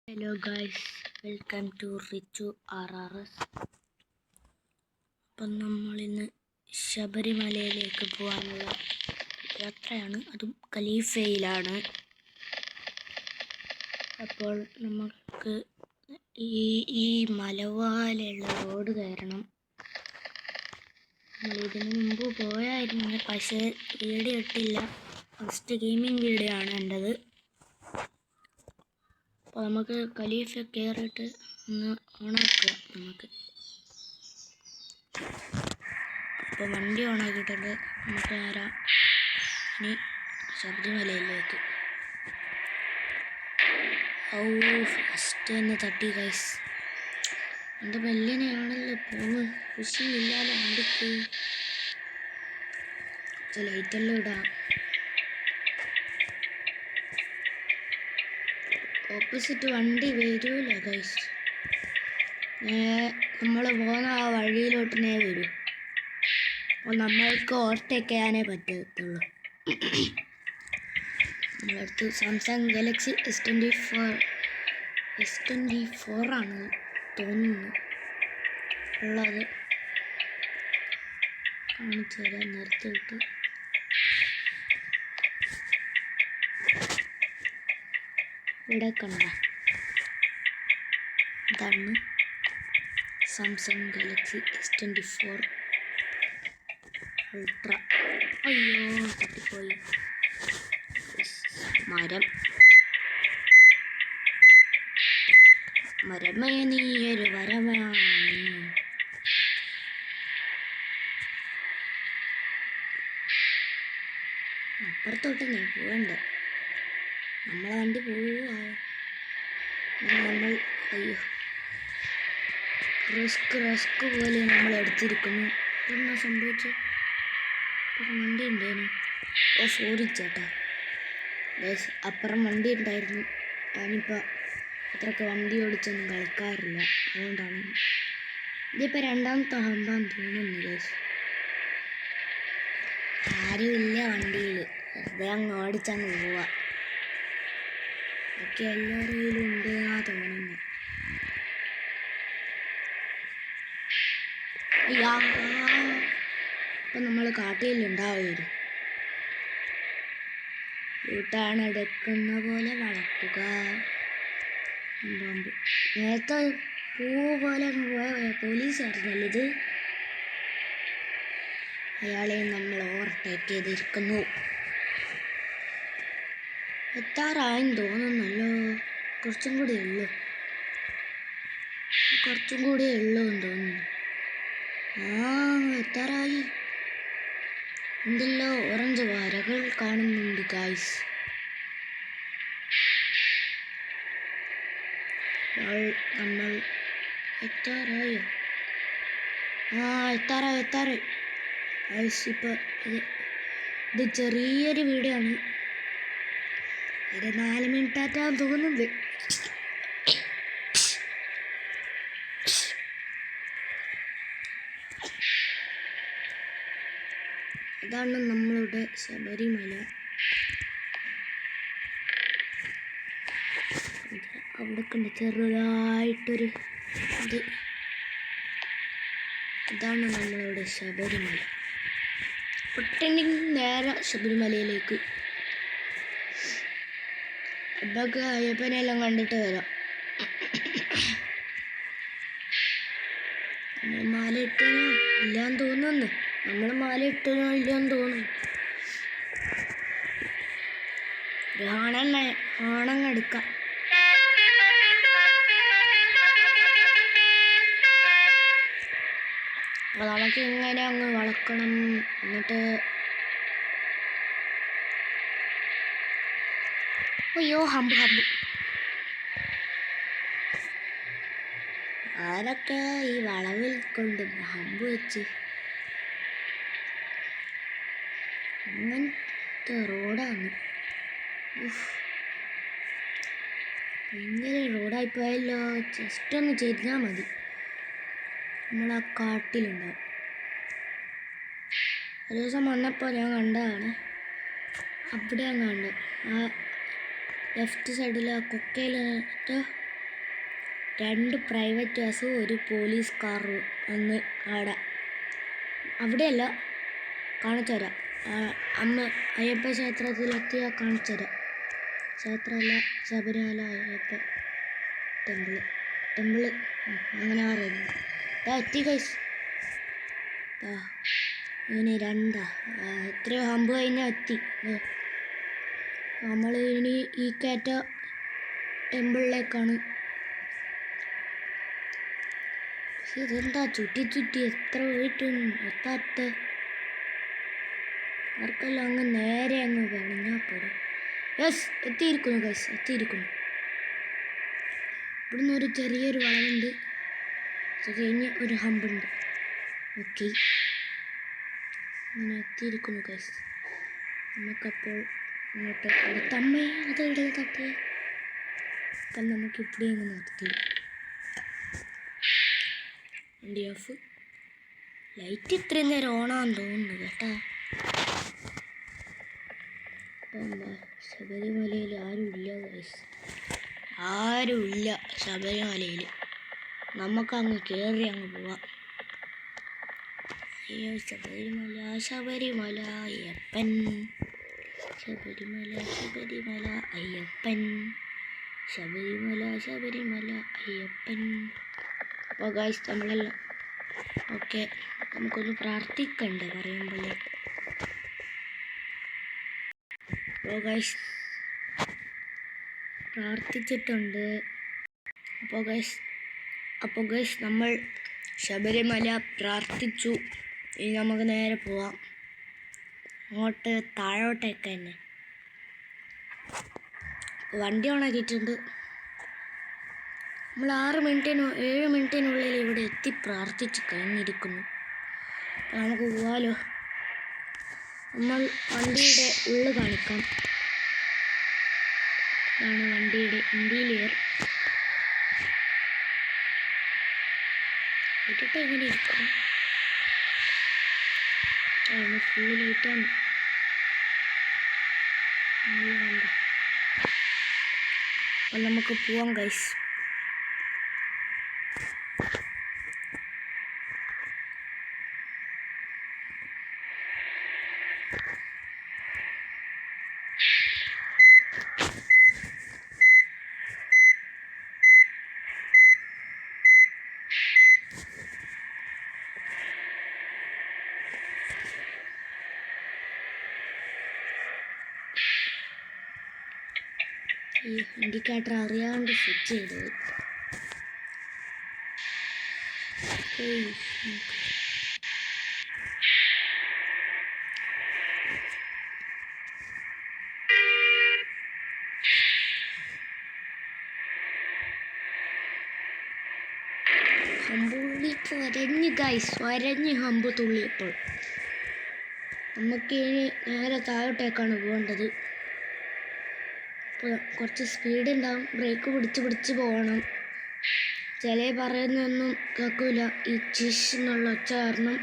Hello guys, welcome to Richu RRS. അപ്പം നമ്മളിന്ന് ശബരിമലയിലേക്ക് പോകാനുള്ള യാത്രയാണ്, അതും ഖലീഫയിലാണ്. അപ്പോൾ നമുക്ക് ഈ മലവാലുള്ള റോഡ് കയറണം. നമ്മളിതിനു മുമ്പ് പോയായിരുന്നു, പക്ഷേ വീഡിയോ ഇട്ടില്ല. ഫസ്റ്റ് ഗെയിമിംഗ് വീഡിയോ ആണ് കണ്ടത്. അപ്പോൾ നമുക്ക് ഖലീഫ കയറിയിട്ട് ഒന്ന് ഓണാക്കുക. അപ്പോൾ വണ്ടി ഓണാക്കിയിട്ടുണ്ട്. നമുക്ക് നേരെ ഇനി ശബരിമലയിലേക്ക്. ഫസ്റ്റ് തന്നെ തട്ടി ഗൈസ്. എൻ്റെ മെല്ലനെയാണല്ലോ പോകുന്നത്. കൃഷിയില്ലാതെ വണ്ടിക്ക് ലൈറ്റെല്ലാം ഇടാം. ഓപ്പോസിറ്റ് വണ്ടി വരൂല ഗൈസ്. നമ്മൾ പോകുന്ന ആ വഴിയിലോട്ടിനെ വരും. അപ്പോൾ നമ്മൾക്ക് ഓവർടേക്ക് ചെയ്യാനേ പറ്റത്തുള്ളൂ. നമ്മളടുത്ത് സാംസങ് ഗാലക്സി S24 ആണ് തോന്നുന്നു ഉള്ളത്. കാണിച്ചു തരാൻ നിർത്തിയിട്ട്. ഇവിടെ കണ്ട ഇതാണ് സാംസങ് ഗാലക്സി S24 അൾട്ര. അയ്യോ, തട്ടിപ്പോയി. മരമേ നീയൊരു വരമാണ്. അപ്പുറത്തോട്ട് നീ പോവണ്ട, നമ്മളെ വണ്ടി പോവുക. നമ്മൾ അയ്യോ റിസ്ക് പോലെ നമ്മൾ എടുത്തിരിക്കുന്നു. എന്താ സംഭവിച്ചു? വണ്ടി ഉണ്ടായിരുന്നു. സോറി ചേട്ടാ. അപ്പുറം വണ്ടി ഉണ്ടായിരുന്നു. ഞാനിപ്പോൾ അത്രയ്ക്ക് വണ്ടി ഓടിച്ചൊന്നും കളിക്കാറില്ല, അതുകൊണ്ടാണ്. ഇതിപ്പോൾ രണ്ടാമത്തെ ഹമ്പാന്ന് തോന്നുന്നു ഗൈസ്. ആരുമില്ല വണ്ടിയിൽ, വെറുതെ അങ്ങ് ഓടിച്ചങ്ങ് പോവാ. ഒക്കെ എല്ലാവരും ഉണ്ട് എന്നാ തോന്നുന്നു. ഇപ്പം നമ്മൾ കാട്ടിലുണ്ടാവും. കൂട്ടാണ് എടുക്കുന്ന പോലെ വളക്കുക. നേരത്തെ പൂ പോലെ പോയ പോലീസായിരുന്നല്ലോ ഇത്. അയാളെ നമ്മൾ ഓവർടേക്ക് ചെയ്തിരിക്കുന്നു. എത്താറായെന്ന് തോന്നുന്നല്ലോ. കുറച്ചും കൂടിയേ ഉള്ളൂ എന്ന് തോന്നുന്നു. എത്താറായി. എന്തെല്ലോ ഓറഞ്ച് വരകൾ കാണുന്നുണ്ട് ഗായ്സ്. നമ്മൾ എത്താറായോ? എത്താറായി ഗായ്സ്. ഇപ്പോൾ ഇത് ചെറിയൊരു വീഡിയോ ആണ്. ഒരു 4 മിനിറ്റ് ആറ്റാൻ തോന്നുന്നത്. ഇതാണ് നമ്മളുടെ ശബരിമല. അവിടെ കണ്ട് ചെറുതായിട്ടൊരു ഇത്. ഇതാണ് നമ്മളുടെ ശബരിമല. ഒട്ടനെങ്കിൽ നേരെ ശബരിമലയിലേക്ക്. അപ്പൊക്കെ അയ്യപ്പനെല്ലാം കണ്ടിട്ട് വരാം. നമ്മൾ മാല ഇട്ടനോ ഇല്ലാന്ന് തോന്നുന്നു. നമ്മൾ മാല ഇട്ടനോ ഇല്ലാന്ന് തോന്നുന്നു. ഒരു ഹോണങ്ങ് എടുക്കാം. അപ്പോൾ നമുക്ക് ഇങ്ങനെ അങ്ങ് വളക്കണം. എന്നിട്ട് അയ്യോ ഹമ്പ് ആരൊക്കെ ഈ വളവിൽ കൊണ്ട് ഹമ്പ് വെച്ച്. അങ്ങനത്തെ റോഡാണ്. ഭയങ്കര റോഡായിപ്പോയല്ലോ. ജസ്റ്റ് ഒന്ന് ചെരിഞ്ഞാൽ മതി, നമ്മളാ കാട്ടിലുണ്ടാവും. ഒരു ദിവസം വന്നപ്പോൾ ഞാൻ കണ്ടതാണ്. അവിടെ കണ്ട് ആ ലെഫ്റ്റ് സൈഡിൽ ആ കൊക്കയിലിട്ട് 2 പ്രൈവറ്റ് ബസ്സും ഒരു പോലീസ് കാറും ഒന്ന് അവിടെയല്ല, കാണിച്ചു തരാം. അമ്മ അയ്യപ്പ ക്ഷേത്രത്തിലെത്തിയാൽ കാണിച്ചു തരാം. ക്ഷേത്രമല്ല, ശബരിമല അയ്യപ്പ ടെമ്പിള് അങ്ങനെ പറയുന്നത്. എത്തി ഗൈസ്. ഇനി 2 എത്രയോ ഹമ്പ് കഴിഞ്ഞാൽ എത്തി. നമ്മൾ ഇനി ഈ കയറ്റ ടെമ്പിളിലേക്കാണ്. ഇതെന്താ ചുറ്റി എത്ര പോയിട്ടും എത്താത്ത? ആർക്കെല്ലാം അങ്ങ് നേരെ അങ്ങ് കഴിഞ്ഞാൽ പോലും. യെസ്, എത്തിയിരിക്കുന്നു ഗൈസ്, എത്തിയിരിക്കുന്നു. ഇവിടുന്ന് ഒരു ചെറിയൊരു വളവുണ്ട്, അത് കഴിഞ്ഞ് ഒരു ഹമ്പുണ്ട്. ഓക്കെ, അങ്ങനെ എത്തിയിരിക്കുന്നു ഗൈസ്. നമുക്കപ്പോൾ ഇങ്ങോട്ട് അടുത്തമ്മേ അതെവിടെ തട്ടിയേ? അപ്പം നമുക്ക് ഇവിടെ അങ്ങ് നിർത്തി. വണ്ടി ഓഫ്. ലൈറ്റ് ഇത്രയും നേരം ഓണാന്ന് തോന്നുന്നു കേട്ടാ. ശബരിമലയിൽ ആരുമില്ല ഗൈസ്, ആരുമില്ല ശബരിമലയിൽ. നമുക്കങ്ങ് കയറി അങ്ങ് പോവാം. അയ്യോ, ശബരിമല അയ്യപ്പൻ, ശബരിമല അയ്യപ്പൻ, ശബരിമല അയ്യപ്പൻ. അപ്പോൾ ഗൈസ് നമ്മളെല്ലാം ഓക്കെ. നമുക്കൊന്ന് പ്രാർത്ഥിക്കണ്ടേ പറയുമ്പോൾ? അപ്പോൾ ഗൈസ് പ്രാർത്ഥിച്ചിട്ടുണ്ട്. അപ്പോൾ ഗൈസ് നമ്മൾ ശബരിമല പ്രാർത്ഥിച്ചു. ഇനി നമുക്ക് നേരെ പോവാം അങ്ങോട്ട്, താഴോട്ടേക്ക് തന്നെ. വണ്ടി ഓണാക്കിയിട്ടുണ്ട്. നമ്മൾ 7 മിനിറ്റിനുള്ളിൽ ഇവിടെ എത്തി പ്രാർത്ഥിച്ച് കഴിഞ്ഞിരിക്കുന്നു. അപ്പോൾ നമുക്ക് പോവാലോ. നമ്മൾ വണ്ടിയുടെ ഉള്ളിൽ കാണിക്കാം. ഇതാണ് വണ്ടിയുടെ ഇന്റീരിയർ. ഇട്ടിട്ട് എങ്ങനെ ഇരിക്കും? ഫുള്ള് ലൈറ്റാണ്. നല്ല കണ്ട. അപ്പം നമുക്ക് പോവാം ഗൈസ്. ഈ ഇൻഡിക്കേറ്റർ അറിയാണ്ട് സ്വിച്ച് ചെയ്തത്. ഹമ്പുള്ളി വരഞ്ഞ് ഗൈസ്, വരഞ്ഞ് ഹമ്പ് തുള്ളിയപ്പോൾ. നമുക്കിനി നേരെ താഴോട്ടേക്കാണ് പോകേണ്ടത്. അപ്പോൾ കുറച്ച് സ്പീഡ് ഉണ്ടാവും, ബ്രേക്ക് പിടിച്ച് പോകണം. ചില പറയുന്നൊന്നും കേൾക്കില്ല, ഈ ചിഷ് എന്നുള്ള ഒച്ച കാരണം.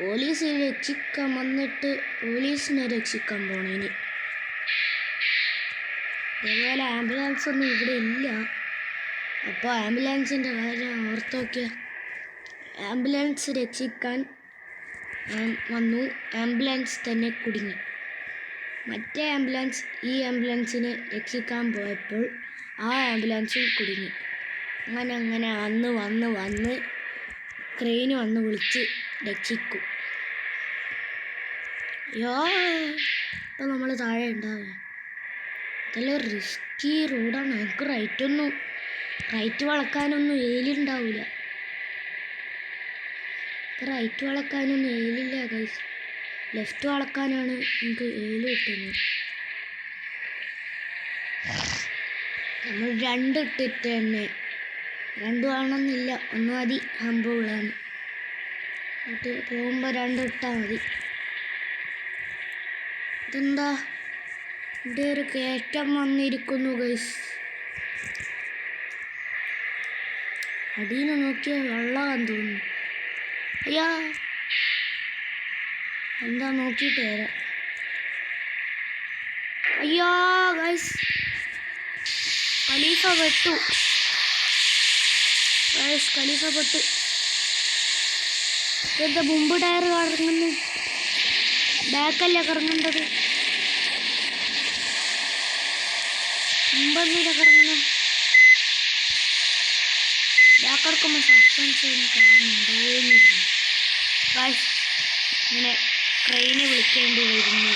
പോലീസ് രക്ഷിക്കാൻ വന്നിട്ട് പോലീസിനെ രക്ഷിക്കാൻ പോകണം ഇനി. അതേപോലെ ആംബുലൻസ് ഒന്നും ഇവിടെ ഇല്ല. അപ്പോൾ ആംബുലൻസിൻ്റെ കാര്യം ഓർത്ത് നോക്കിയാൽ, ആംബുലൻസ് രക്ഷിക്കാൻ വന്നു, ആംബുലൻസ് തന്നെ കുടുങ്ങി. മറ്റേ ആംബുലൻസ് ഈ ആംബുലൻസിനെ രക്ഷിക്കാൻ പോയപ്പോൾ ആ ആംബുലൻസും കുടുങ്ങി. അങ്ങനെ വന്ന് ക്രെയിന് വന്ന് വിളിച്ച് രക്ഷിക്കും. ഇപ്പം നമ്മൾ താഴെ ഉണ്ടാവുക. ഇതെല്ലാം റിസ്കി റോഡാണ്. നമുക്ക് റൈറ്റ് വളക്കാനൊന്നും ഏലുണ്ടാവില്ല. റൈറ്റ് വളക്കാനൊന്നും ഏലില്ല ഗൈസ്, ലെഫ്റ്റ് വളക്കാനാണ് എനിക്ക് ഏല് കിട്ടുന്നത്. നമ്മൾ 2 ഇട്ടിട്ട് തന്നെ, 2 വേണമെന്നില്ല, 1 മതി. ഹമ്പുള്ളതാണ്. എന്നിട്ട് പോകുമ്പോൾ 2 ഇട്ടാൽ മതി. ഇതെന്താ ഇവിടെ ഒരു കയറ്റം വന്നിരിക്കുന്നു ഗൈസ്. അടിയിൽ നോക്കിയാൽ വെള്ളമാണെന്ന് തോന്നുന്നു. എന്താ നോക്കിയിട്ട് വരാം. അയ്യോ ഗൈസ്, ഖലീഫ പെട്ടു ഗൈസ്, ഖലീഫ പെട്ടു. എന്താ മുമ്പ് ടയർ കറങ്ങുന്നു, ബാക്കല്ലേ കറങ്ങേണ്ടത്, മുമ്പൊന്നുമില്ല കറങ്ങുന്നത്. ബാക്കടക്കുമ്പോൾ സസ്പെൻസ് കാണുന്നുണ്ടോന്നില്ല ഗൈസ്. ഇങ്ങനെ ട്രെയിനെ വിളിക്കേണ്ടി വന്നിരിക്കുന്നു.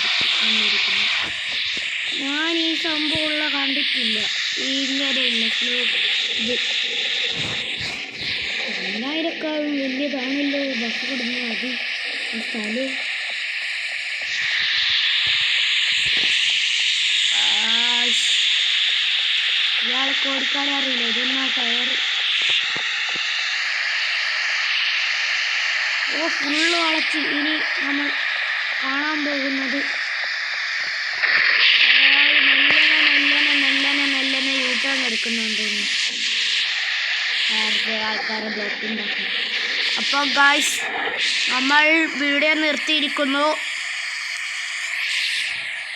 ഞാൻ ഈ സംഭവമുള്ള കണ്ടിട്ടില്ല, ഇങ്ങനെയുള്ള ഫ്ലോ. ഇത് 1000-ക്കാളും വലിയതാണല്ലോ ബസ് കൊടുക്കുന്നത്. അത് സ്ഥലം ഇയാളെ ഓടിക്കാനേ അറിയില്ല. ഇതൊന്നാ ടയർ. ഓ ഫുള്ള് വളച്ച്. ഇനി നമ്മൾ കാണാൻ പോകുന്നത് മെല്ലനെ യൂട്ടേൺ എടുക്കുന്നുണ്ടെന്ന് ആൾക്കാരെ ബ്ലോക്ക് ഉണ്ടാക്കും. അപ്പോൾ ഗായ്സ്, നമ്മൾ വീഡിയോ നിർത്തിയിരിക്കുന്നു.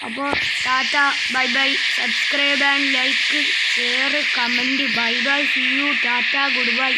അപ്പോൾ tata, bye bye. Subscribe and like, share, comment. Bye bye, see you, tata, good bye.